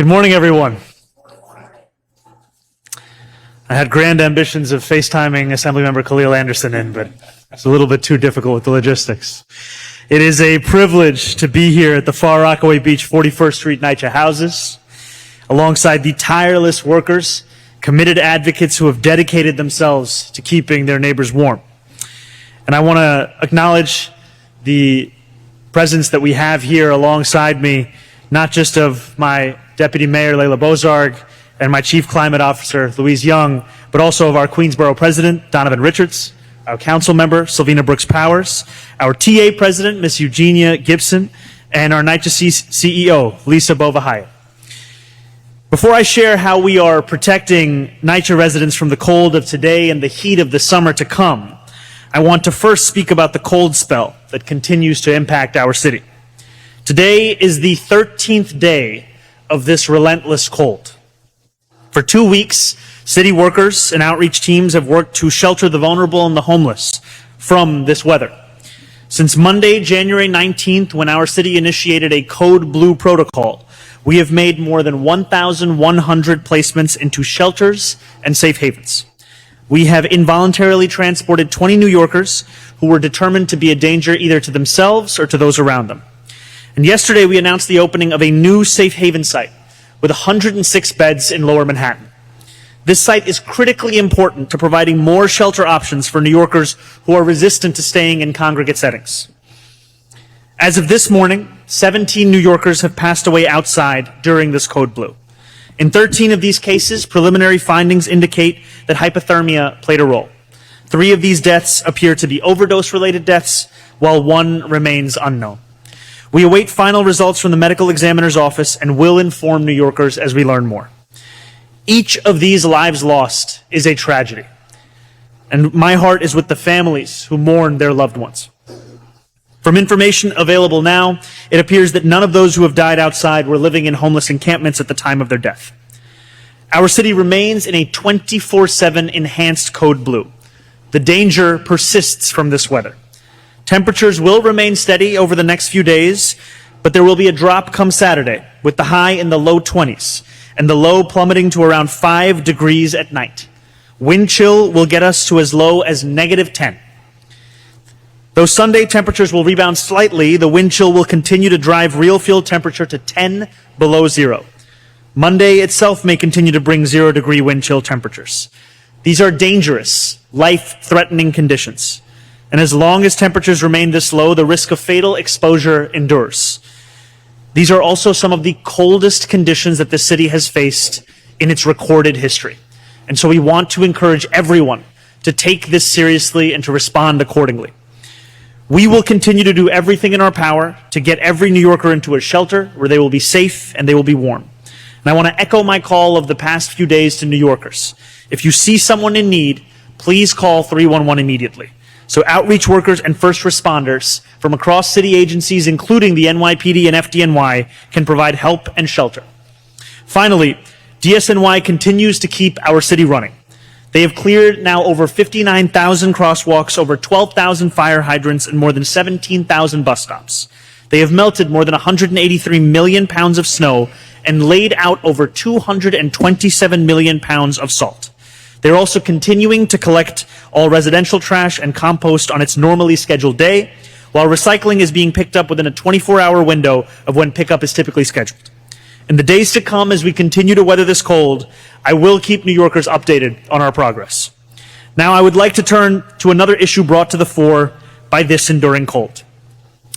Good morning, everyone. I had grand ambitions of FaceTiming Assemblymember Khalil Anderson in, but it's a little bit too difficult with the logistics. It is a privilege to be here at the Far Rockaway Beach 41st Street NYCHA houses, alongside the tireless workers, committed advocates who have dedicated themselves to keeping their neighbors warm. And I want to acknowledge the presence that we have here alongside me, not just of my Deputy Mayor Layla Bozarg and my Chief Climate Officer Louise Young, but also of our Queensborough President Donovan Richards, our Council Member Sylvina Brooks Powers, our TA President Miss Eugenia Gibson, and our NYCHA CEO Lisa Bovahaya. Before I share how we are protecting NYCHA residents from the cold of today and the heat of the summer to come, I want to first speak about the cold spell that continues to impact our city. Today is the 13th day of this relentless cold. For 2 weeks, city workers and outreach teams have worked to shelter the vulnerable and the homeless from this weather. Since Monday, January 19th, when our city initiated a Code Blue protocol, we have made more than 1,100 placements into shelters and safe havens. We have involuntarily transported 20 New Yorkers who were determined to be a danger either to themselves or to those around them. And yesterday we announced the opening of a new safe haven site with 106 beds in Lower Manhattan. This site is critically important to providing more shelter options for New Yorkers who are resistant to staying in congregate settings. As of this morning, 17 New Yorkers have passed away outside during this Code Blue. In 13 of these cases, preliminary findings indicate that hypothermia played a role. 3 of these deaths appear to be overdose-related deaths, while 1 remains unknown. We await final results from the medical examiner's office and will inform New Yorkers as we learn more. Each of these lives lost is a tragedy, and my heart is with the families who mourn their loved ones. From information available now, it appears that none of those who have died outside were living in homeless encampments at the time of their death. Our city remains in a 24/7 enhanced Code Blue. The danger persists from this weather. Temperatures will remain steady over the next few days, but there will be a drop come Saturday, with the high in the low 20s and the low plummeting to around 5 degrees at night. Wind chill will get us to as low as -10. Though Sunday temperatures will rebound slightly, the wind chill will continue to drive real field temperature to 10 below zero. Monday itself may continue to bring 0-degree wind chill temperatures. These are dangerous, life-threatening conditions. And as long as temperatures remain this low, the risk of fatal exposure endures. These are also some of the coldest conditions that the city has faced in its recorded history. And so we want to encourage everyone to take this seriously and to respond accordingly. We will continue to do everything in our power to get every New Yorker into a shelter where they will be safe and they will be warm. And I want to echo my call of the past few days to New Yorkers. If you see someone in need, please call 311 immediately. So outreach workers and first responders from across city agencies, including the NYPD and FDNY, can provide help and shelter. Finally, DSNY continues to keep our city running. They have cleared now over 59,000 crosswalks, over 12,000 fire hydrants, and more than 17,000 bus stops. They have melted more than 183 million pounds of snow and laid out over 227 million pounds of salt. They're also continuing to collect all residential trash and compost on its normally scheduled day, while recycling is being picked up within a 24-hour window of when pickup is typically scheduled. In the days to come, as we continue to weather this cold, I will keep New Yorkers updated on our progress. Now, I would like to turn to another issue brought to the fore by this enduring cold,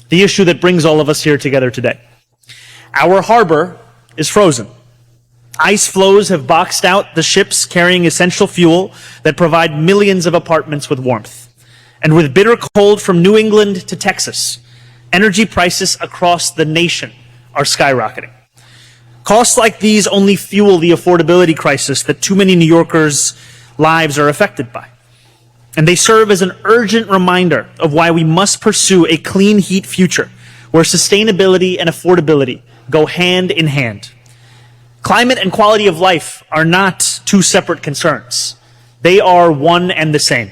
the issue that brings all of us here together today. Our harbor is frozen. Ice floes have boxed out the ships carrying essential fuel that provide millions of apartments with warmth. And with bitter cold from New England to Texas, energy prices across the nation are skyrocketing. Costs like these only fuel the affordability crisis that too many New Yorkers' lives are affected by. And they serve as an urgent reminder of why we must pursue a clean heat future where sustainability and affordability go hand in hand. Climate and quality of life are not two separate concerns. They are one and the same.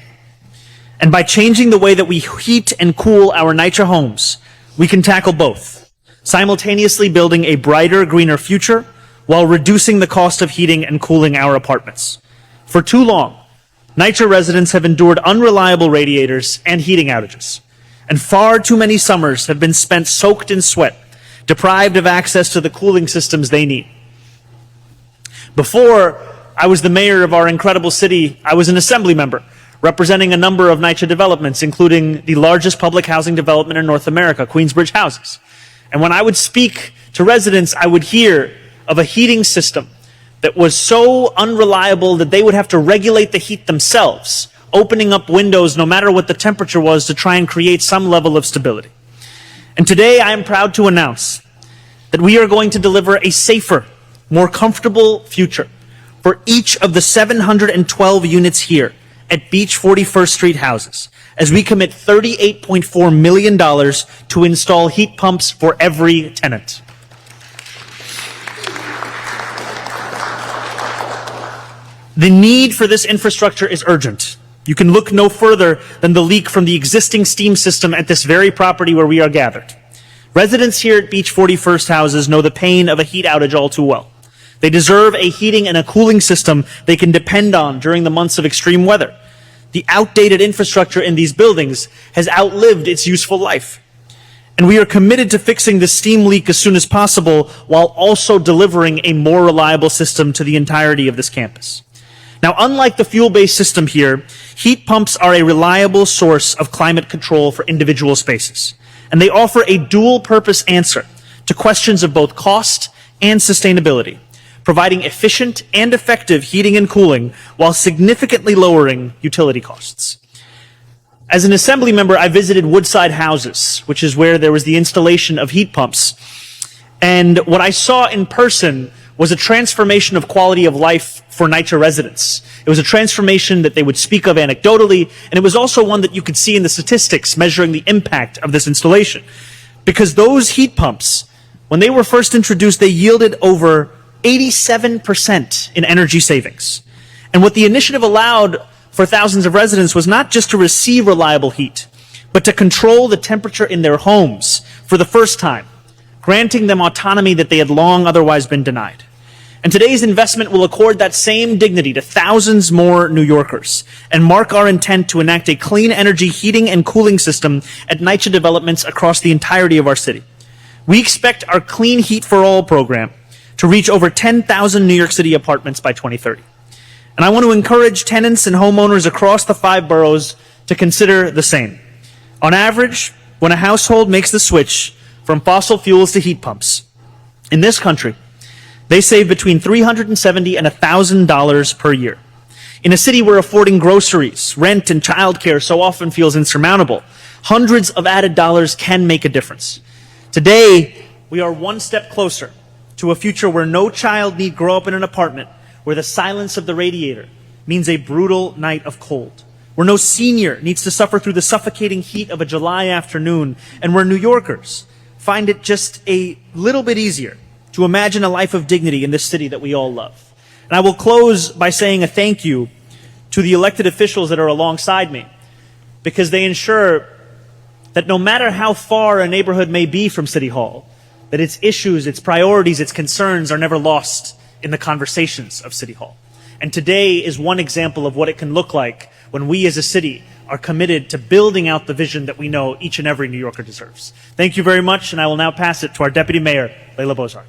And by changing the way that we heat and cool our NYCHA homes, we can tackle both, simultaneously building a brighter, greener future while reducing the cost of heating and cooling our apartments. For too long, NYCHA residents have endured unreliable radiators and heating outages, and far too many summers have been spent soaked in sweat, deprived of access to the cooling systems they need. Before I was the mayor of our incredible city, I was an assembly member representing a number of NYCHA developments, including the largest public housing development in North America, Queensbridge Houses. And when I would speak to residents, I would hear of a heating system that was so unreliable that they would have to regulate the heat themselves, opening up windows no matter what the temperature was to try and create some level of stability. And today I am proud to announce that we are going to deliver a safer, more comfortable future for each of the 712 units here at Beach 41st Street houses, as we commit $38.4 million to install heat pumps for every tenant. The need for this infrastructure is urgent. You can look no further than the leak from the existing steam system at this very property where we are gathered. Residents here at Beach 41st houses know the pain of a heat outage all too well. They deserve a heating and a cooling system they can depend on during the months of extreme weather. The outdated infrastructure in these buildings has outlived its useful life. And we are committed to fixing the steam leak as soon as possible while also delivering a more reliable system to the entirety of this campus. Now, unlike the fuel-based system here, heat pumps are a reliable source of climate control for individual spaces. And they offer a dual-purpose answer to questions of both cost and sustainability, providing efficient and effective heating and cooling while significantly lowering utility costs. As an assembly member, I visited Woodside Houses, which is where there was the installation of heat pumps. And what I saw in person was a transformation of quality of life for NYCHA residents. It was a transformation that they would speak of anecdotally, and it was also one that you could see in the statistics measuring the impact of this installation. Because those heat pumps, when they were first introduced, they yielded over 87% in energy savings. And what the initiative allowed for thousands of residents was not just to receive reliable heat, but to control the temperature in their homes for the first time, granting them autonomy that they had long otherwise been denied. And today's investment will accord that same dignity to thousands more New Yorkers and mark our intent to enact a clean energy heating and cooling system at NYCHA developments across the entirety of our city. We expect our Clean Heat for All program to reach over 10,000 New York City apartments by 2030. And I want to encourage tenants and homeowners across the 5 boroughs to consider the same. On average, when a household makes the switch from fossil fuels to heat pumps, in this country, they save between $370 and $1,000 per year. In a city where affording groceries, rent, and childcare so often feels insurmountable, hundreds of added dollars can make a difference. Today, we are one step closer to a future where no child need grow up in an apartment where the silence of the radiator means a brutal night of cold, where no senior needs to suffer through the suffocating heat of a July afternoon, and where New Yorkers find it just a little bit easier to imagine a life of dignity in this city that we all love. And I will close by saying a thank you to the elected officials that are alongside me, because they ensure that no matter how far a neighborhood may be from City Hall, that its issues, its priorities, its concerns are never lost in the conversations of City Hall. And today is one example of what it can look like when we as a city are committed to building out the vision that we know each and every New Yorker deserves. Thank you very much, and I will now pass it to our Deputy Mayor, Layla Bozark.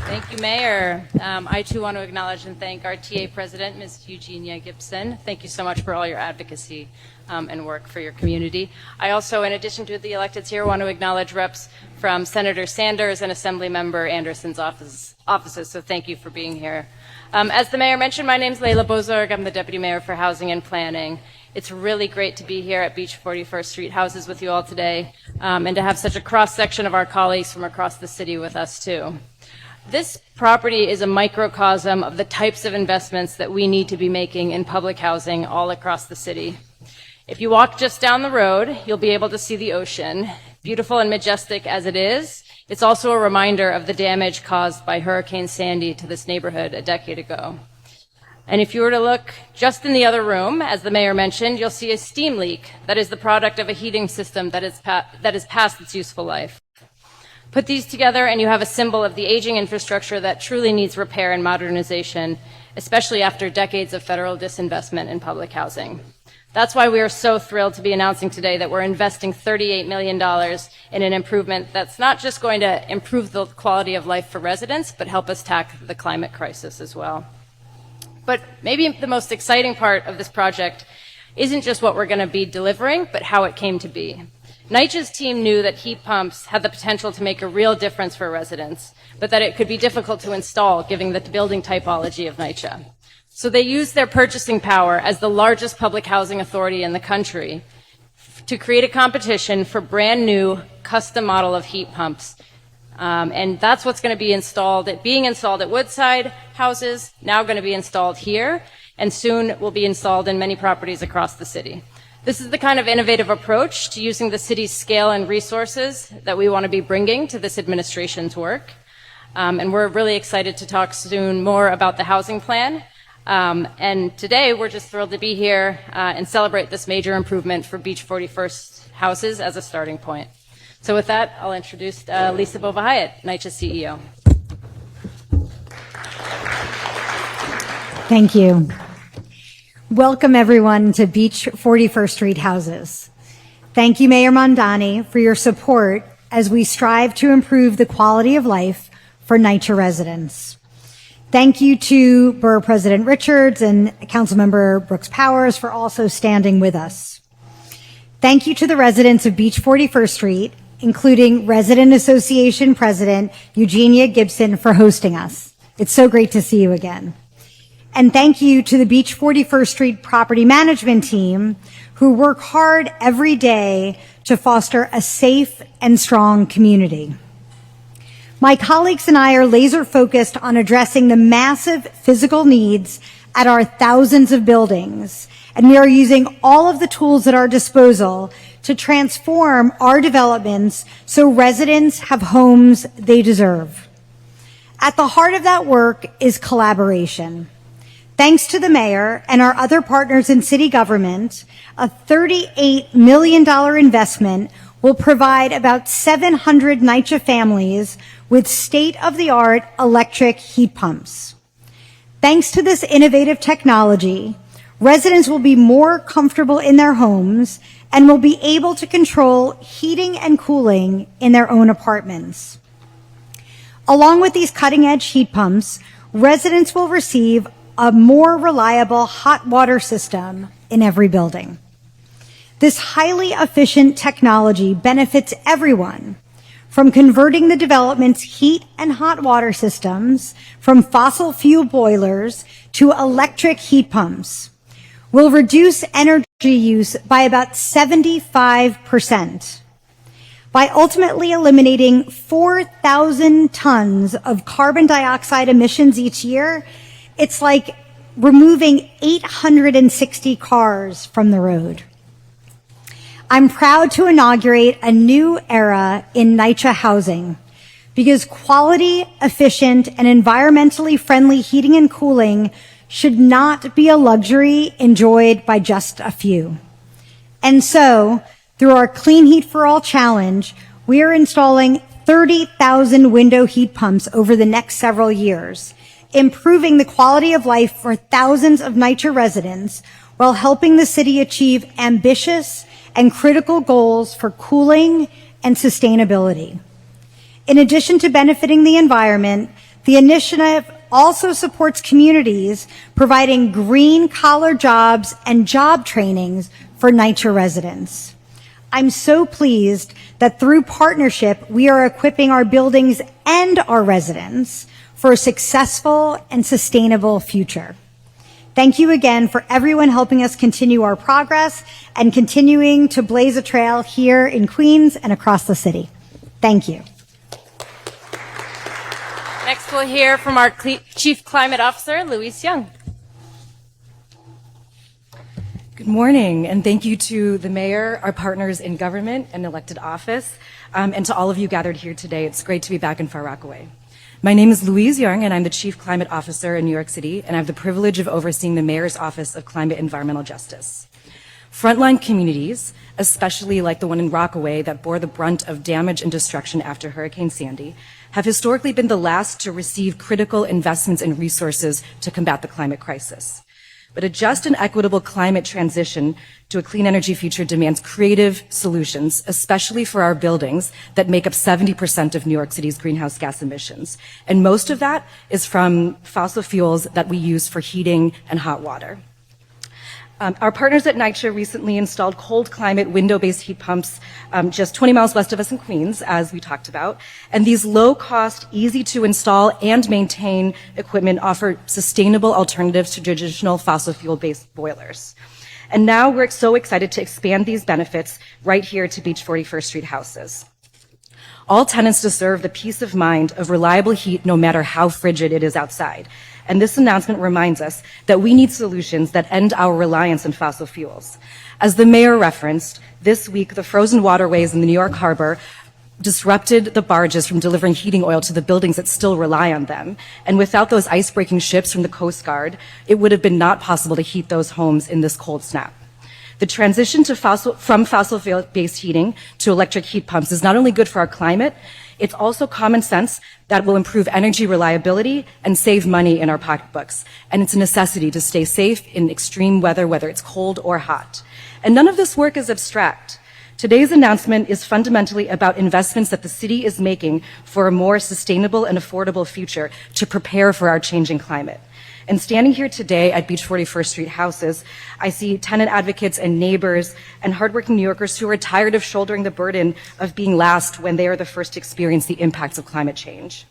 Thank you, Mayor. I too want to acknowledge and thank our TA President, Ms. Eugenia Gibson. Thank you so much for all your advocacy and work for your community. I also, in addition to the electeds here, want to acknowledge reps from Senator Sanders and Assemblymember Anderson's offices, so thank you for being here. As the Mayor mentioned, my name is Layla Bozarg. I'm the Deputy Mayor for Housing and Planning. It's really great to be here at Beach 41st Street Houses with you all today, and to have such a cross-section of our colleagues from across the city with us too. This property is a microcosm of the types of investments that we need to be making in public housing all across the city. If you walk just down the road, you'll be able to see the ocean. Beautiful and majestic as it is, it's also a reminder of the damage caused by Hurricane Sandy to this neighborhood a decade ago. And if you were to look just in the other room, as the Mayor mentioned, you'll see a steam leak that is the product of a heating system that is past its useful life. Put these together and you have a symbol of the aging infrastructure that truly needs repair and modernization, especially after decades of federal disinvestment in public housing. That's why we are so thrilled to be announcing today that we're investing $38 million in an improvement that's not just going to improve the quality of life for residents, but help us tackle the climate crisis as well. But maybe the most exciting part of this project isn't just what we're going to be delivering, but how it came to be. NYCHA's team knew that heat pumps had the potential to make a real difference for residents, but that it could be difficult to install given the building typology of NYCHA. So they used their purchasing power as the largest public housing authority in the country to create a competition for brand new custom model of heat pumps. And that's what's going to be being installed at Woodside houses, now going to be installed here, and soon will be installed in many properties across the city. This is the kind of innovative approach to using the city's scale and resources that we want to be bringing to this administration's work. And we're really excited to talk soon more about the housing plan. And today we're just thrilled to be here and celebrate this major improvement for Beach 41st houses as a starting point. So with that, I'll introduce Lisa Bova-Hyatt, NYCHA CEO. Thank you. Welcome everyone to Beach 41st Street houses. Thank you, Mayor Mamdani, for your support as we strive to improve the quality of life for NYCHA residents. Thank you to Borough President Richards and Councilmember Brooks Powers for also standing with us. Thank you to the residents of Beach 41st Street, including Resident Association President Eugenia Gibson, for hosting us. It's so great to see you again. And thank you to the Beach 41st Street property management team who work hard every day to foster a safe and strong community. My colleagues and I are laser focused on addressing the massive physical needs at our thousands of buildings, and we are using all of the tools at our disposal to transform our developments so residents have homes they deserve. At the heart of that work is collaboration. Thanks to the mayor and our other partners in city government, a $38 million investment will provide about 700 NYCHA families with state-of-the-art electric heat pumps. Thanks to this innovative technology, residents will be more comfortable in their homes and will be able to control heating and cooling in their own apartments. Along with these cutting-edge heat pumps, residents will receive a more reliable hot water system in every building. This highly efficient technology benefits everyone, from converting the development's heat and hot water systems from fossil fuel boilers to electric heat pumps. Will reduce energy use by about 75%. By ultimately eliminating 4,000 tons of carbon dioxide emissions each year, it's like removing 860 cars from the road. I'm proud to inaugurate a new era in NYCHA housing because quality, efficient, and environmentally friendly heating and cooling should not be a luxury enjoyed by just a few. And so, through our Clean Heat for All challenge, we are installing 30,000 window heat pumps over the next several years, improving the quality of life for thousands of NYCHA residents while helping the city achieve ambitious and critical goals for cooling and sustainability. In addition to benefiting the environment, the initiative also supports communities, providing green-collar jobs and job trainings for NYCHA residents. I'm so pleased that through partnership, we are equipping our buildings and our residents for a successful and sustainable future. Thank you again for everyone helping us continue our progress and continuing to blaze a trail here in Queens and across the city. Thank you. Next, we'll hear from our Chief Climate Officer, Louise Young. Good morning, and thank you to the mayor, our partners in government and elected office, and to all of you gathered here today. It's great to be back in Far Rockaway. My name is Louise Young, and I'm the Chief Climate Officer in New York City, and I have the privilege of overseeing the Mayor's Office of Climate and Environmental Justice. Frontline communities, especially like the one in Rockaway that bore the brunt of damage and destruction after Hurricane Sandy, have historically been the last to receive critical investments and resources to combat the climate crisis. But a just and equitable climate transition to a clean energy future demands creative solutions, especially for our buildings that make up 70% of New York City's greenhouse gas emissions. And most of that is from fossil fuels that we use for heating and hot water. Our partners at NYCHA recently installed cold climate window-based heat pumps just 20 miles west of us in Queens, as we talked about. And these low-cost, easy-to-install and maintain equipment offer sustainable alternatives to traditional fossil fuel-based boilers. And now we're so excited to expand these benefits right here to Beach 41st Street houses. All tenants deserve the peace of mind of reliable heat no matter how frigid it is outside. And this announcement reminds us that we need solutions that end our reliance on fossil fuels. As the mayor referenced, this week the frozen waterways in the New York harbor disrupted the barges from delivering heating oil to the buildings that still rely on them. And without those ice-breaking ships from the Coast Guard, it would have been not possible to heat those homes in this cold snap. The transition from fossil-based heating to electric heat pumps is not only good for our climate, it's also common sense that will improve energy reliability and save money in our pocketbooks. And it's a necessity to stay safe in extreme weather, whether it's cold or hot. And none of this work is abstract. Today's announcement is fundamentally about investments that the city is making for a more sustainable and affordable future to prepare for our changing climate. And standing here today at Beach 41st Street houses, I see tenant advocates and neighbors and hardworking New Yorkers who are tired of shouldering the burden of being last when they are the first to experience the impacts of climate change.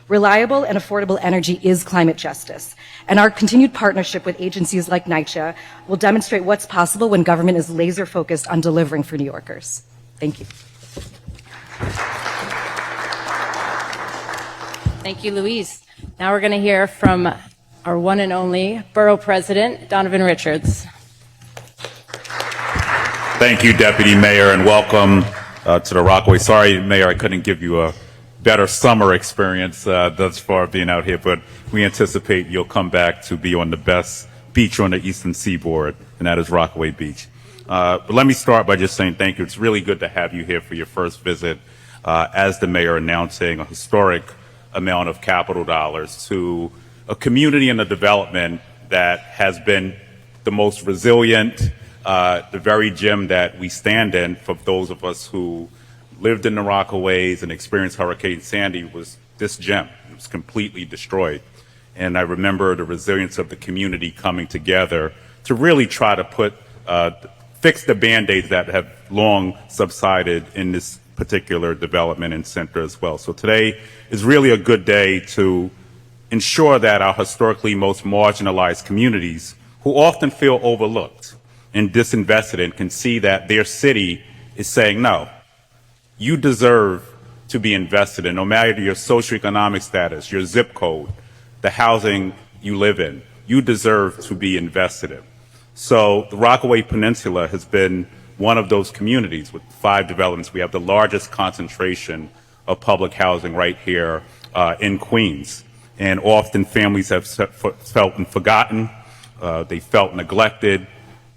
Reliable and affordable energy is climate justice, and our continued partnership with agencies like NYCHA will demonstrate what's possible when government is laser focused on delivering for New Yorkers. Thank you. Thank you, Louise. Now we're going to hear from our one and only Borough President, Donovan Richards. Thank you, Deputy Mayor, and welcome to the Rockaway. Sorry, Mayor, I couldn't give you a better summer experience thus far being out here, but we anticipate you'll come back to be on the best beach on the Eastern Seaboard, and that is Rockaway Beach. But let me start by just saying thank you. It's really good to have you here for your first visit as the mayor, announcing a historic amount of capital dollars to a community and a development that has been the most resilient, the very gem that we stand in for those of us who lived in the Rockaways and experienced Hurricane Sandy. Was this gem. It was completely destroyed. And I remember the resilience of the community coming together to really try to fix the Band-Aids that have long subsided in this particular development and center as well. So today is really a good day to ensure that our historically most marginalized communities, who often feel overlooked and disinvested in, can see that their city is saying, no, you deserve to be invested in, no matter your socioeconomic status, your zip code, the housing you live in, you deserve to be invested in. So the Rockaway Peninsula has been one of those communities with 5 developments. We have the largest concentration of public housing right here in Queens. And often families have felt forgotten, they felt neglected,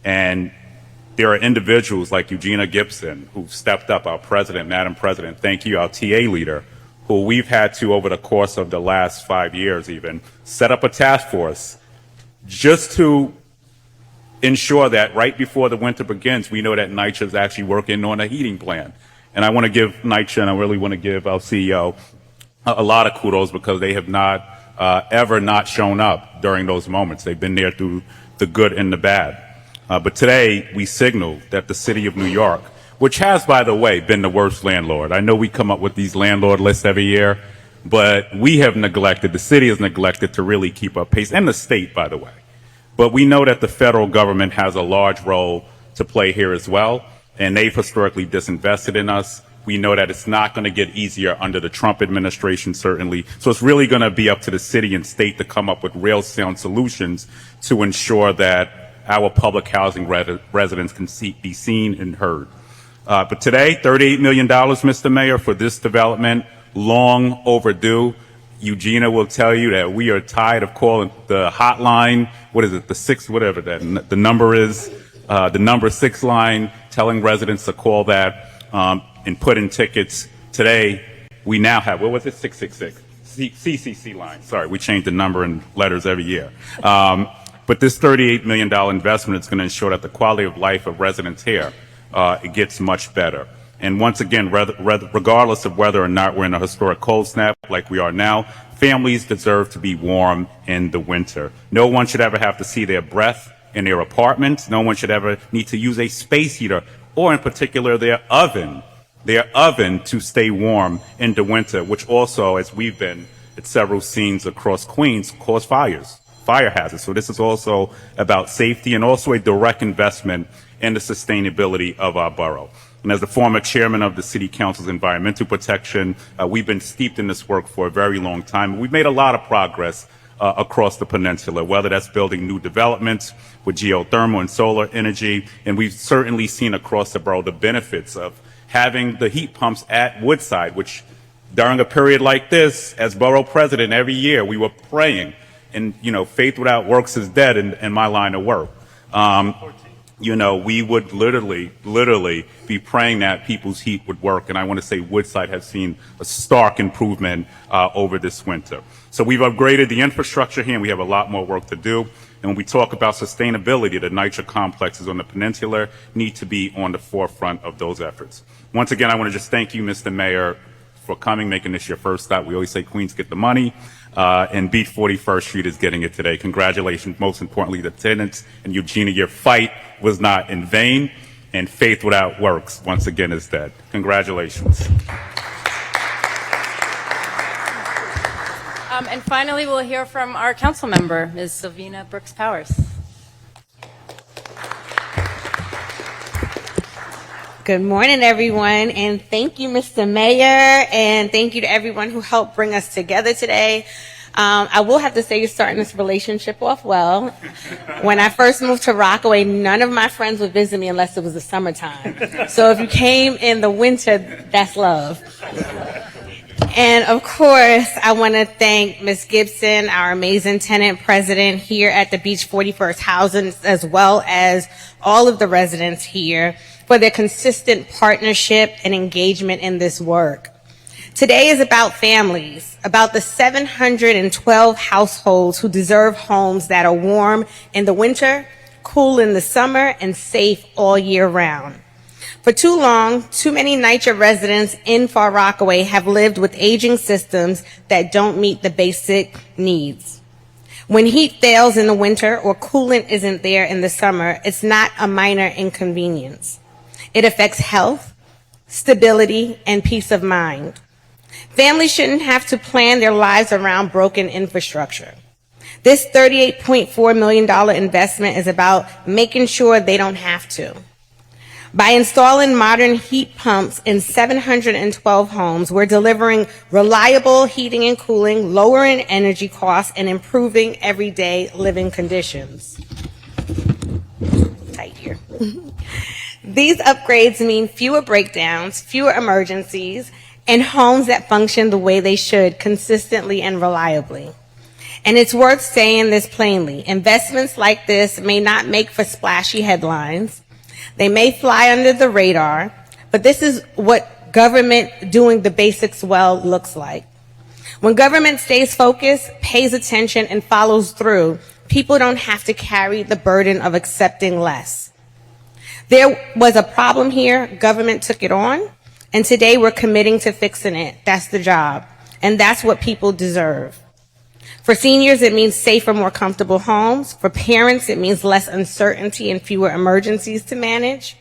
and there are individuals like Eugenia Gibson who've stepped up, our president, Madam President, thank you, our TA leader, who we've had to, over the course of the last 5 years even, set up a task force just to ensure that right before the winter begins, we know that NYCHA is actually working on a heating plan. And I want to give NYCHA, and I really want to give our CEO a lot of kudos, because they have not ever not shown up during those moments. They've been there through the good and the bad. But today we signal that the city of New York, which has, by the way, been the worst landlord. I know we come up with these landlord lists every year, but we have neglected, the city has neglected to really keep up pace, and the state, by the way. But we know that the federal government has a large role to play here as well, and they've historically disinvested in us. We know that it's not going to get easier under the Trump administration, certainly. So it's really going to be up to the city and state to come up with real sound solutions to ensure that our public housing residents can be seen and heard. But today, $38 million, Mr. Mayor, for this development, long overdue. Eugenia will tell you that we are tired of calling the hotline, what is it, the 6, whatever that the number is, the number 6 line, telling residents to call that and put in tickets. Today, we now have, what was it, 666? CCC line. Sorry, we change the number and letters every year. But this $38 million investment is going to ensure that the quality of life of residents here it gets much better. And once again, regardless of whether or not we're in a historic cold snap like we are now, families deserve to be warm in the winter. No one should ever have to see their breath in their apartments. No one should ever need to use a space heater or in particular their oven to stay warm in the winter, which also, as we've been at several scenes across Queens, cause fire hazards. So this is also about safety and also a direct investment in the sustainability of our borough. And as the former chairman of the City Council's Environmental Protection, we've been steeped in this work for a very long time. We've made a lot of progress across the peninsula, whether that's building new developments with geothermal and solar energy. And we've certainly seen across the borough the benefits of having the heat pumps at Woodside, which during a period like this, as borough president, every year we were praying. And, faith without works is dead in my line of work. We would literally be praying that people's heat would work. And I want to say Woodside has seen a stark improvement over this winter. So we've upgraded the infrastructure here, and we have a lot more work to do. And when we talk about sustainability, the NYCHA complexes on the peninsula need to be on the forefront of those efforts. Once again, I want to just thank you, Mr. Mayor, for coming, making this your first stop. We always say Queens get the money, and Beach 41st Street is getting it today. Congratulations, most importantly, the tenants. And Eugenia, your fight was not in vain, and faith without works, once again, is dead. Congratulations. And finally, we'll hear from our council member, Ms. Sylvina Brooks-Powers. Good morning, everyone, and thank you, Mr. Mayor, and thank you to everyone who helped bring us together today. I will have to say you're starting this relationship off well. When I first moved to Rockaway, none of my friends would visit me unless it was the summertime. So if you came in the winter, that's love. And of course, I want to thank Ms. Gibson, our amazing tenant president here at the Beach 41st Housing, as well as all of the residents here, for their consistent partnership and engagement in this work. Today is about families, about the 712 households who deserve homes that are warm in the winter, cool in the summer, and safe all year round. For too long, too many NYCHA residents in Far Rockaway have lived with aging systems that don't meet the basic needs. When heat fails in the winter or coolant isn't there in the summer, it's not a minor inconvenience. It affects health, stability, and peace of mind. Families shouldn't have to plan their lives around broken infrastructure. This $38.4 million investment is about making sure they don't have to. By installing modern heat pumps in 712 homes, we're delivering reliable heating and cooling, lowering energy costs, and improving everyday living conditions. Tight here. These upgrades mean fewer breakdowns, fewer emergencies, and homes that function the way they should, consistently and reliably. And it's worth saying this plainly. Investments like this may not make for splashy headlines. They may fly under the radar, but this is what government doing the basics well looks like. When government stays focused, pays attention, and follows through, people don't have to carry the burden of accepting less. There was a problem here, government took it on, and today we're committing to fixing it. That's the job, and that's what people deserve. For seniors, it means safer, more comfortable homes. For parents, it means less uncertainty and fewer emergencies to manage.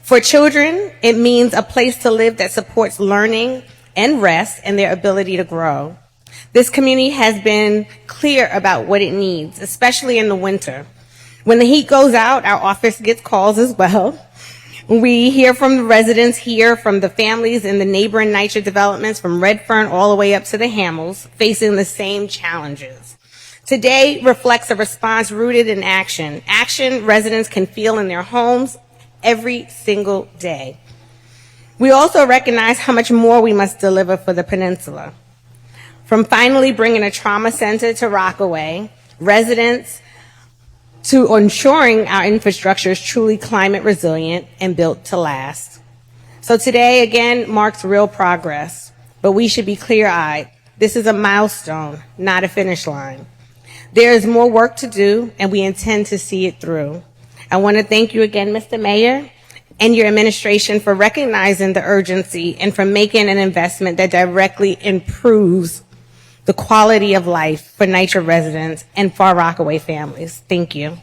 For children, it means a place to live that supports learning and rest and their ability to grow. This community has been clear about what it needs, especially in the winter. When the heat goes out, our office gets calls as well. We hear from the residents here, from the families in the neighboring NYCHA developments, from Redfern all the way up to the Hamels, facing the same challenges. Today reflects a response rooted in action. Action residents can feel in their homes every single day. We also recognize how much more we must deliver for the peninsula. From finally bringing a trauma center to Rockaway, residents to ensuring our infrastructure is truly climate resilient and built to last. So today, again, marks real progress, but we should be clear-eyed. This is a milestone, not a finish line. There is more work to do, and we intend to see it through. I want to thank you again, Mr. Mayor, and your administration for recognizing the urgency and for making an investment that directly improves the quality of life for NYCHA residents and Far Rockaway families. Thank you.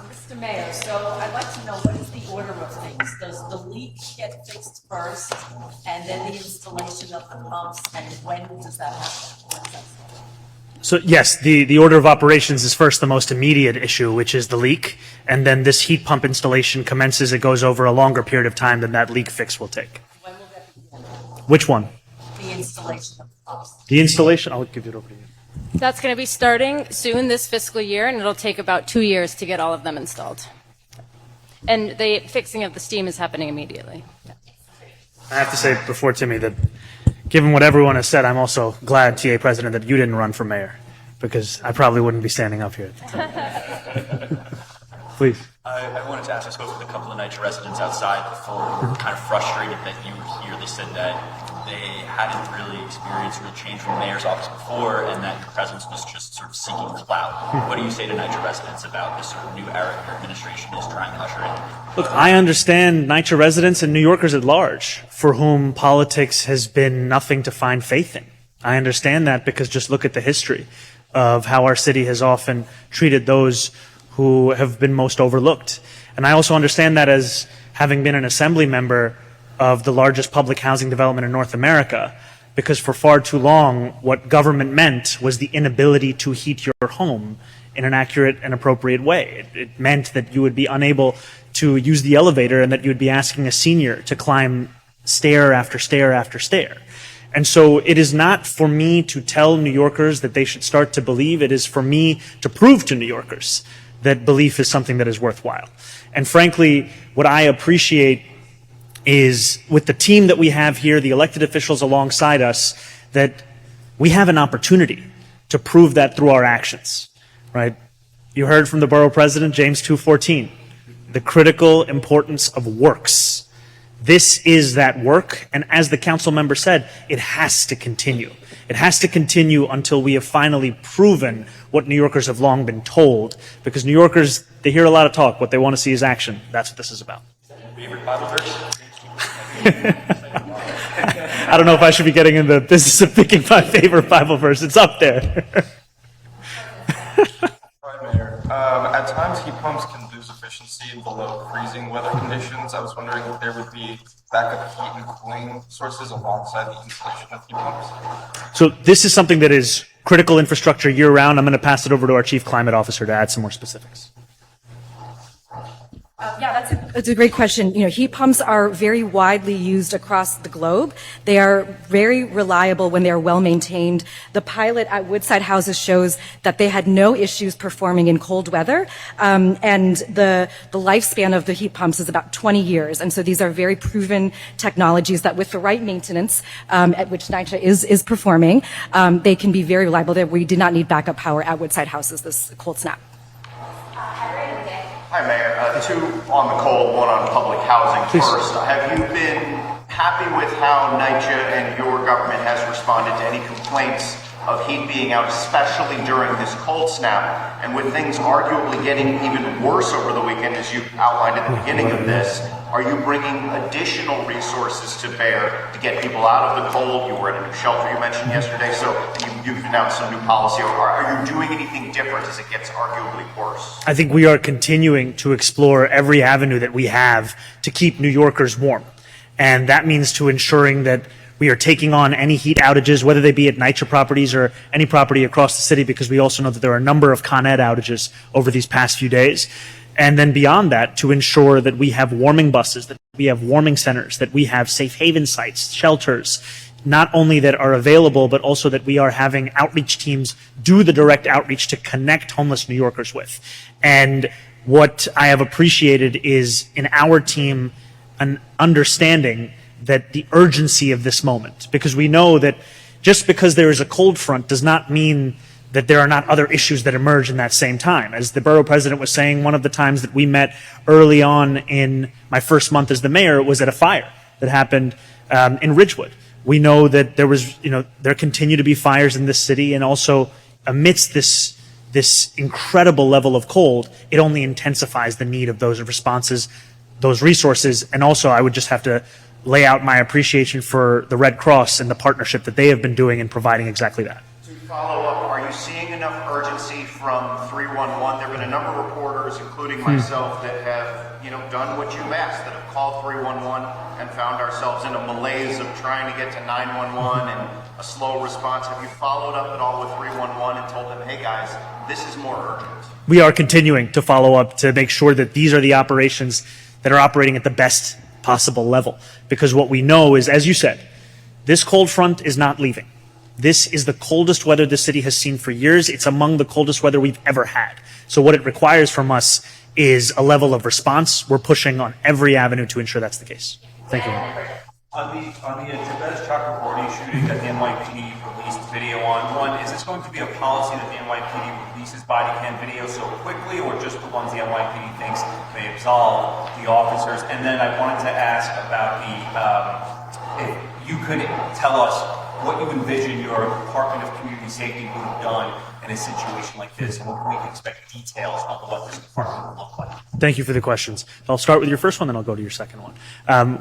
Mr. Mayor, so I'd like to know what is the order of things? Does the leak get fixed first and then the installation of the pumps, and when does that happen? So yes, the order of operations is first the most immediate issue, which is the leak, and then this heat pump installation commences. It goes over a longer period of time than that leak fix will take. When will that begin? Which one? The installation of the pumps. The installation? I'll give it over to you. That's going to be starting soon this fiscal year, and it'll take about 2 years to get all of them installed. And the fixing of the steam is happening immediately. I have to say before Timmy that given what everyone has said, I'm also glad, TA President, that you didn't run for mayor, because I probably wouldn't be standing up here. Please. I wanted to ask, I spoke with a couple of NYCHA residents outside before who were kind of frustrated that you were here. They said that they hadn't really experienced real change from the mayor's office before, and that your presence was just sort of seeking clout. What do you say to NYCHA residents about this sort of new era your administration is trying to usher in? Look, I understand NYCHA residents and New Yorkers at large for whom politics has been nothing to find faith in. I understand that because just look at the history of how our city has often treated those who have been most overlooked. And I also understand that as having been an assembly member of the largest public housing development in North America, because for far too long, what government meant was the inability to heat your home in an accurate and appropriate way. It meant that you would be unable to use the elevator and that you would be asking a senior to climb stair after stair after stair. And so it is not for me to tell New Yorkers that they should start to believe. It is for me to prove to New Yorkers that belief is something that is worthwhile. And frankly, what I appreciate is with the team that we have here, the elected officials alongside us, that we have an opportunity to prove that through our actions, right? You heard from the borough president, James 2:14, the critical importance of works. This is that work, and as the council member said, it has to continue. It has to continue until we have finally proven what New Yorkers have long been told, because New Yorkers, they hear a lot of talk. What they want to see is action. That's what this is about. Favorite Bible verse? I don't know if I should be getting in the business of picking my favorite Bible verse. It's up there. Right, Mayor. At times, heat pumps can lose efficiency in below freezing weather conditions. I was wondering if there would be backup heat and cooling sources alongside the installation of heat pumps. So this is something that is critical infrastructure year-round. I'm going to pass it over to our Chief Climate Officer to add some more specifics. Yeah, that's a great question. You know, heat pumps are very widely used across the globe. They are very reliable when they are well maintained. The pilot at Woodside Houses shows that they had no issues performing in cold weather, and the lifespan of the heat pumps is about 20 years. And so these are very proven technologies that, with the right maintenance, at which NYCHA is performing, they can be very reliable. That we did not need backup power at Woodside Houses this cold snap. Hi, Mayor. Two on the cold, one on public housing. Please. First, have you been happy with how NYCHA and your government has responded to any complaints of heat being out, especially during this cold snap? And with things arguably getting even worse over the weekend, as you outlined at the beginning of this, are you bringing additional resources to bear to get people out of the cold? You were at a new shelter you mentioned yesterday, so you've announced some new policy. Are you doing anything different as it gets arguably worse? I think we are continuing to explore every avenue that we have to keep New Yorkers warm. And that means to ensuring that we are taking on any heat outages, whether they be at NYCHA properties or any property across the city, because we also know that there are a number of Con Ed outages over these past few days. And then beyond that, to ensure that we have warming buses, that we have warming centers, that we have safe haven sites, shelters, not only that are available, but also that we are having outreach teams do the direct outreach to connect homeless New Yorkers with. And what I have appreciated is in our team an understanding that the urgency of this moment, because we know that just because there is a cold front does not mean that there are not other issues that emerge in that same time. As the borough president was saying, one of the times that we met early on in my first month as the mayor was at a fire that happened in Ridgewood. We know that there continue to be fires in this city, and also amidst this incredible level of cold, it only intensifies the need of those responses, those resources. And also I would just have to lay out my appreciation for the Red Cross and the partnership that they have been doing in providing exactly that. To follow up, are you seeing enough urgency from 311? There have been a number of reporters, including myself, that have done what you've asked, that have called 311 and found ourselves in a malaise of trying to get to 911 and a slow response. Have you followed up at all with 311 and told them, hey guys, this is more urgent? We are continuing to follow up to make sure that these are the operations that are operating at the best possible level. Because what we know is, as you said, this cold front is not leaving. This is the coldest weather the city has seen for years. It's among the coldest weather we've ever had. So what it requires from us is a level of response. We're pushing on every avenue to ensure that's the case. Thank you. On the Jabez Chakraborty shooting that the NYPD released video on, one, is this going to be a policy that the NYPD releases body cam video so quickly, or just the ones the NYPD thinks may absolve the officers? And then I wanted to ask about if you could tell us what you envision your Department of Community Safety would have done in a situation like this, and what we can expect details on what this department will look like. Thank you for the questions. I'll start with your first one, then I'll go to your second one.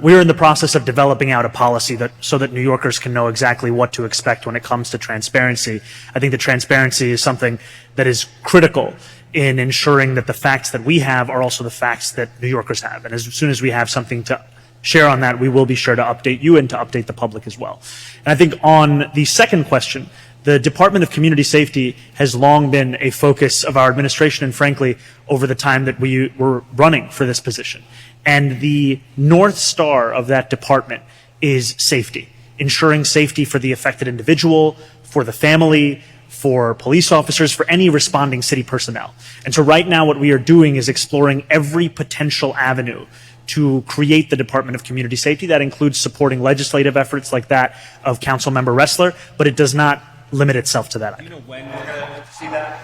We're in the process of developing out a policy so that New Yorkers can know exactly what to expect when it comes to transparency. I think that transparency is something that is critical in ensuring that the facts that we have are also the facts that New Yorkers have. And as soon as we have something to share on that, we will be sure to update you and to update the public as well. And I think on the second question, the Department of Community Safety has long been a focus of our administration, and frankly, over the time that we were running for this position. And the North Star of that department is safety, ensuring safety for the affected individual, for the family, for police officers, for any responding city personnel. And so right now what we are doing is exploring every potential avenue to create the Department of Community Safety. That includes supporting legislative efforts like that of Councilmember Ressler, but it does not limit itself to that. Do you know when we're going to see that?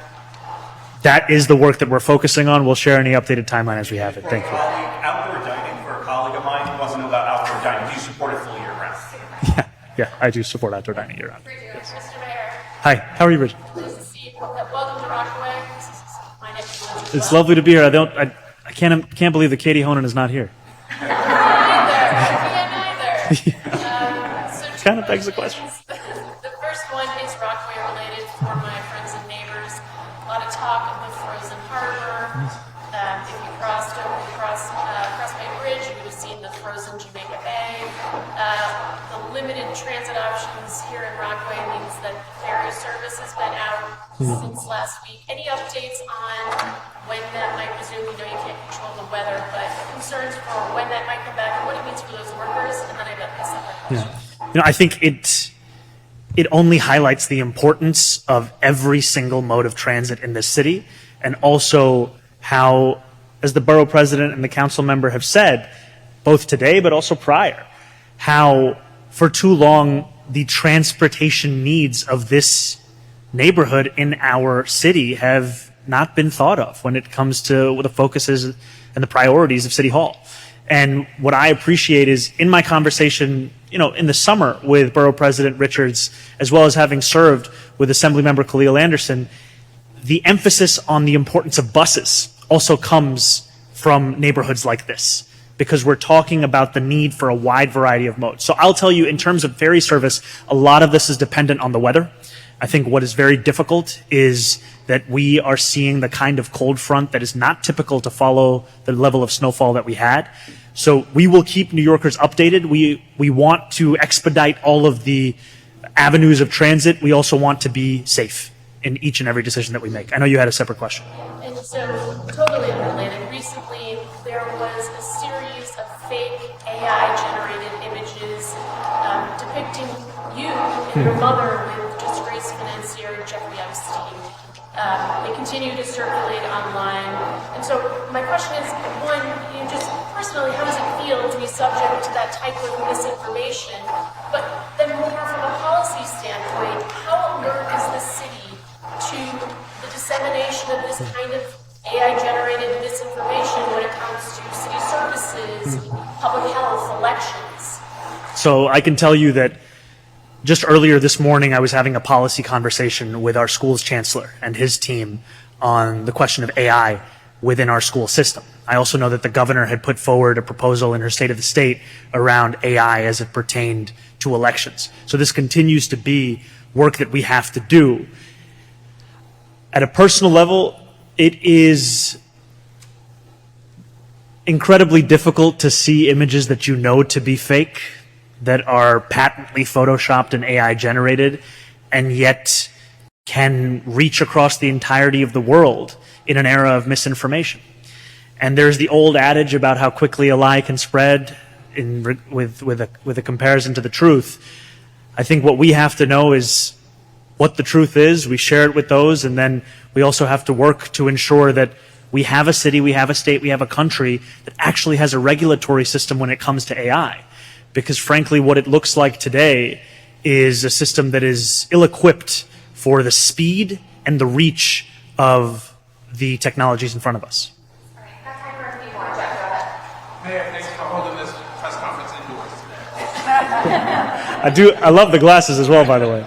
That is the work that we're focusing on. We'll share any updated timeline as we have it. Thank you. Outdoor dining for a colleague of mine who wants to know about outdoor dining. Do you support it full year round? Yeah, I do support outdoor dining year round. Yes. Mr. Mayor. Hi, how are you, Bridget? Nice to see you. Welcome to Rockaway. This is my next one. It's lovely to be here. I can't believe that Katie Honan is not here. Me neither. So Kind of begs the question. The first one is Rockaway related for my friends and neighbors. A lot of talk of the frozen harbor. If you crossed Bay Bridge, you would have seen the frozen Jamaica Bay. The limited transit options here in Rockaway means that ferry service has been out since last week. Any updates on when that might resume? You know you can't control the weather, but concerns for when that might come back and what it means for those workers. And then I have a separate question. I think it only highlights the importance of every single mode of transit in this city, and also how, as the borough president and the council member have said, both today but also prior, how for too long the transportation needs of this neighborhood in our city have not been thought of when it comes to what the focus is and the priorities of City Hall. And what I appreciate is in my conversation, in the summer with Borough President Richards, as well as having served with Assemblymember Khalil Anderson, the emphasis on the importance of buses also comes from neighborhoods like this, because we're talking about the need for a wide variety of modes. So I'll tell you, in terms of ferry service, a lot of this is dependent on the weather. I think what is very difficult is that we are seeing the kind of cold front that is not typical to follow the level of snowfall that we had. So we will keep New Yorkers updated. We want to expedite all of the avenues of transit. We also want to be safe in each and every decision that we make. I know you had a separate question. And so, totally unrelated, recently there was a series of fake AI-generated images depicting you and your mother with disgraced financier Jeffrey Epstein. They continue to circulate online. And so my question is, one, just personally, how does it feel to be subject to that type of misinformation? But then more from a policy standpoint, how alert is the city to the dissemination of this kind of AI-generated misinformation when it comes to city services, public health, elections? So I can tell you that just earlier this morning, I was having a policy conversation with our school's chancellor and his team on the question of AI within our school system. I also know that the governor had put forward a proposal in her state of the state around AI as it pertained to elections. So this continues to be work that we have to do. At a personal level, it is incredibly difficult to see images that you know to be fake, that are patently photoshopped and AI generated, and yet can reach across the entirety of the world in an era of misinformation. And there's the old adage about how quickly a lie can spread with a comparison to the truth. I think what we have to know is what the truth is. We share it with those, and then we also have to work to ensure that we have a city, we have a state, we have a country that actually has a regulatory system when it comes to AI. Because frankly, what it looks like today is a system that is ill-equipped for the speed and the reach of the technologies in front of us. Mayor, thanks for holding this press conference indoors today. I love the glasses as well, by the way.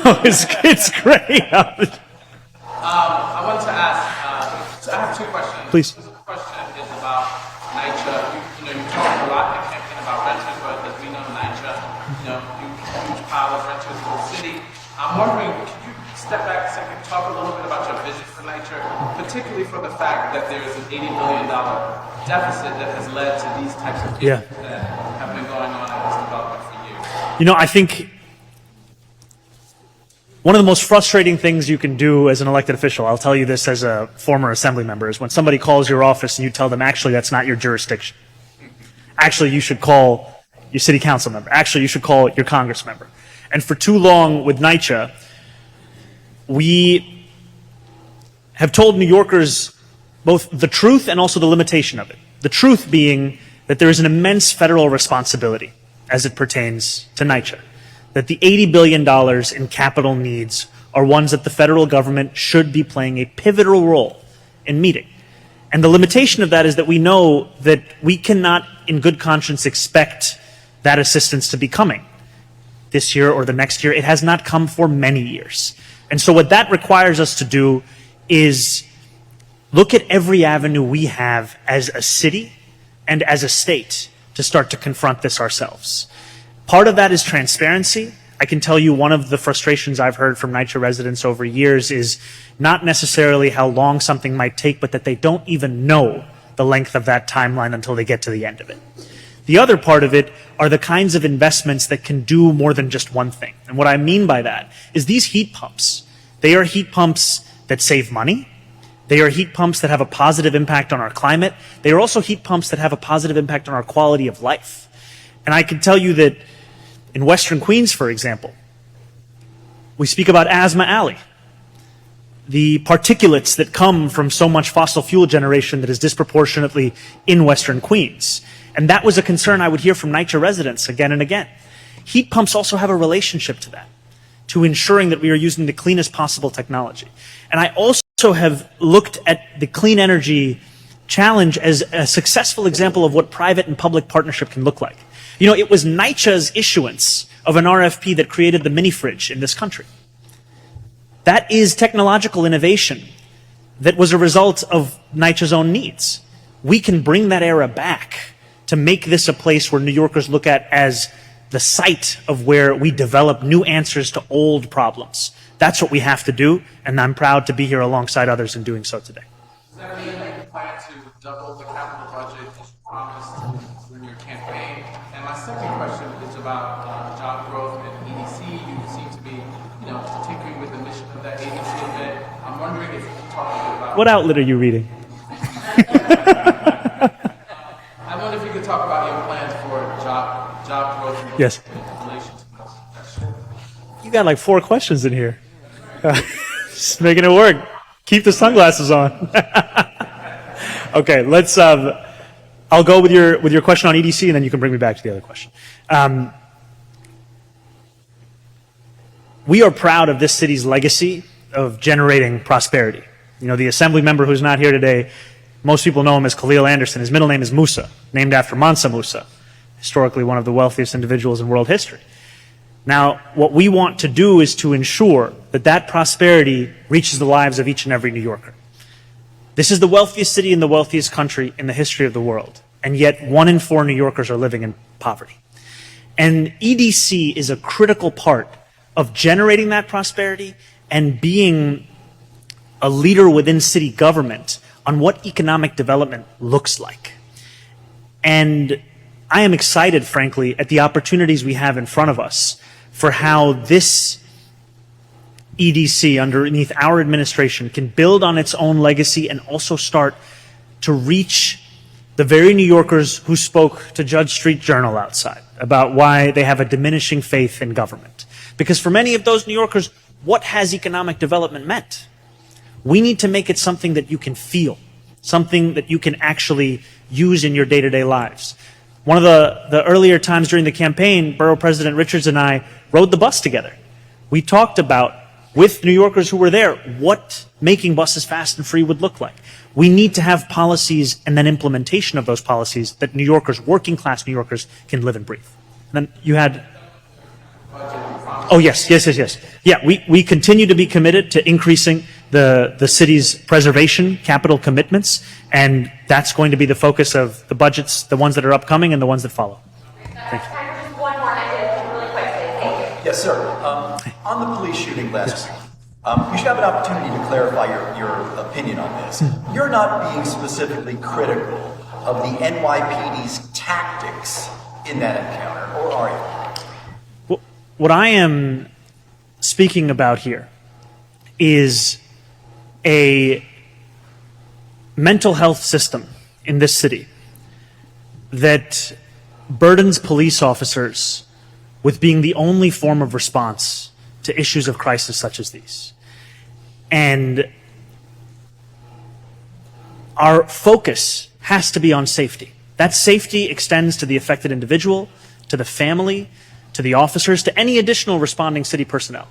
No, it's great. I wanted to ask, so I have two questions. Please. The question is about NYCHA. You talked a lot in campaign about renters, but as we know, NYCHA, huge pile of renters in the city. I'm wondering, could you step back a second, talk a little bit about your vision for NYCHA, particularly for the fact that there is an $80 billion deficit that has led to these types of things that have been going on in this development for years? I think one of the most frustrating things you can do as an elected official, I'll tell you this as a former assembly member, is when somebody calls your office and you tell them, actually, that's not your jurisdiction. Actually, you should call your city council member. Actually, you should call your Congress member. And for too long with NYCHA, we have told New Yorkers both the truth and also the limitation of it. The truth being that there is an immense federal responsibility as it pertains to NYCHA. That the $80 billion in capital needs are ones that the federal government should be playing a pivotal role in meeting. And the limitation of that is that we know that we cannot, in good conscience, expect that assistance to be coming this year or the next year. It has not come for many years. And so what that requires us to do is look at every avenue we have as a city and as a state to start to confront this ourselves. Part of that is transparency. I can tell you one of the frustrations I've heard from NYCHA residents over years is not necessarily how long something might take, but that they don't even know the length of that timeline until they get to the end of it. The other part of it are the kinds of investments that can do more than just one thing. And what I mean by that is these heat pumps. They are heat pumps that save money. They are heat pumps that have a positive impact on our climate. They are also heat pumps that have a positive impact on our quality of life. And I can tell you that in Western Queens, for example, we speak about Asthma Alley. The particulates that come from so much fossil fuel generation that is disproportionately in Western Queens. And that was a concern I would hear from NYCHA residents again and again. Heat pumps also have a relationship to that, to ensuring that we are using the cleanest possible technology. And I also have looked at the clean energy challenge as a successful example of what private and public partnership can look like. It was NYCHA's issuance of an RFP that created the mini fridge in this country. That is technological innovation that was a result of NYCHA's own needs. We can bring that era back to make this a place where New Yorkers look at as the site of where we develop new answers to old problems. That's what we have to do, and I'm proud to be here alongside others in doing so today. Does that mean that you plan to double the capital budget as you promised during your campaign? And my second question is about job growth at EDC. You seem to be, tinkering with the mission of that agency a bit. I'm wondering if you can talk a bit about... What outlet are you reading? I wonder if you could talk about your plans for job growth in relation to this. You got like 4 questions in here. Just making it work. Keep the sunglasses on. Okay, let's. I'll go with your question on EDC, and then you can bring me back to the other question. We are proud of this city's legacy of generating prosperity. You know, the assembly member who's not here today, most people know him as Khalil Anderson. His middle name is Musa, named after Mansa Musa, historically one of the wealthiest individuals in world history. Now, what we want to do is to ensure that that prosperity reaches the lives of each and every New Yorker. This is the wealthiest city in the wealthiest country in the history of the world, and yet 1 in 4 New Yorkers are living in poverty. And EDC is a critical part of generating that prosperity and being a leader within city government on what economic development looks like. And I am excited, frankly, at the opportunities we have in front of us for how this EDC underneath our administration can build on its own legacy and also start to reach the very New Yorkers who spoke to Judge Street Journal outside about why they have a diminishing faith in government. Because for many of those New Yorkers, what has economic development meant? We need to make it something that you can feel, something that you can actually use in your day-to-day lives. One of the earlier times during the campaign, Borough President Richards and I rode the bus together. We talked about, with New Yorkers who were there, what making buses fast and free would look like. We need to have policies and then implementation of those policies that New Yorkers, working class New Yorkers, can live and breathe. And then you had... Oh, yes. Yeah, we continue to be committed to increasing the city's preservation capital commitments, and that's going to be the focus of the budgets, the ones that are upcoming and the ones that follow. Thank you. Just one more, really quickly. Thank you. Yes, sir. On the police shooting last week, you should have an opportunity to clarify your opinion on this. You're not being specifically critical of the NYPD's tactics in that encounter, or are you? What I am speaking about here is a mental health system in this city that burdens police officers with being the only form of response to issues of crisis such as these. And our focus has to be on safety. That safety extends to the affected individual, to the family, to the officers, to any additional responding city personnel.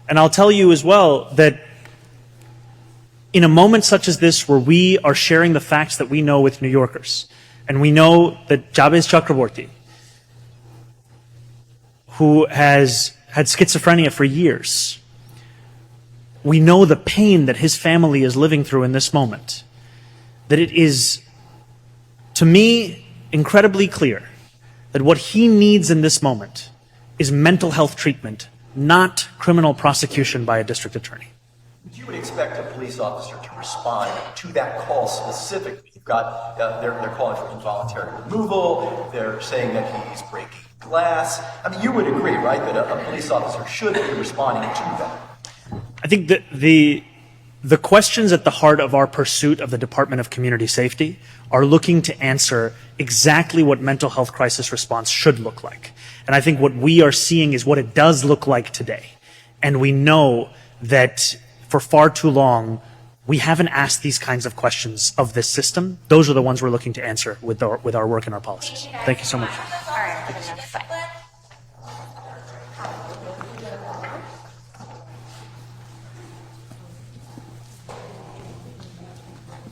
And I'll tell you as well that in a moment such as this, where we are sharing the facts that we know with New Yorkers, and we know that Jabez Chakraborty, who has had schizophrenia for years, we know the pain that his family is living through in this moment, that it is, to me, incredibly clear that what he needs in this moment is mental health treatment, not criminal prosecution by a district attorney. You would expect a police officer to respond to that call specifically. You've got, they're calling for involuntary removal, they're saying that he's breaking glass. I mean, you would agree, right, that a police officer should be responding to that? I think that the questions at the heart of our pursuit of the Department of Community Safety are looking to answer exactly what mental health crisis response should look like. And I think what we are seeing is what it does look like today. And we know that for far too long, we haven't asked these kinds of questions of this system. Those are the ones we're looking to answer with our work and our policies. Thank you so much. All right,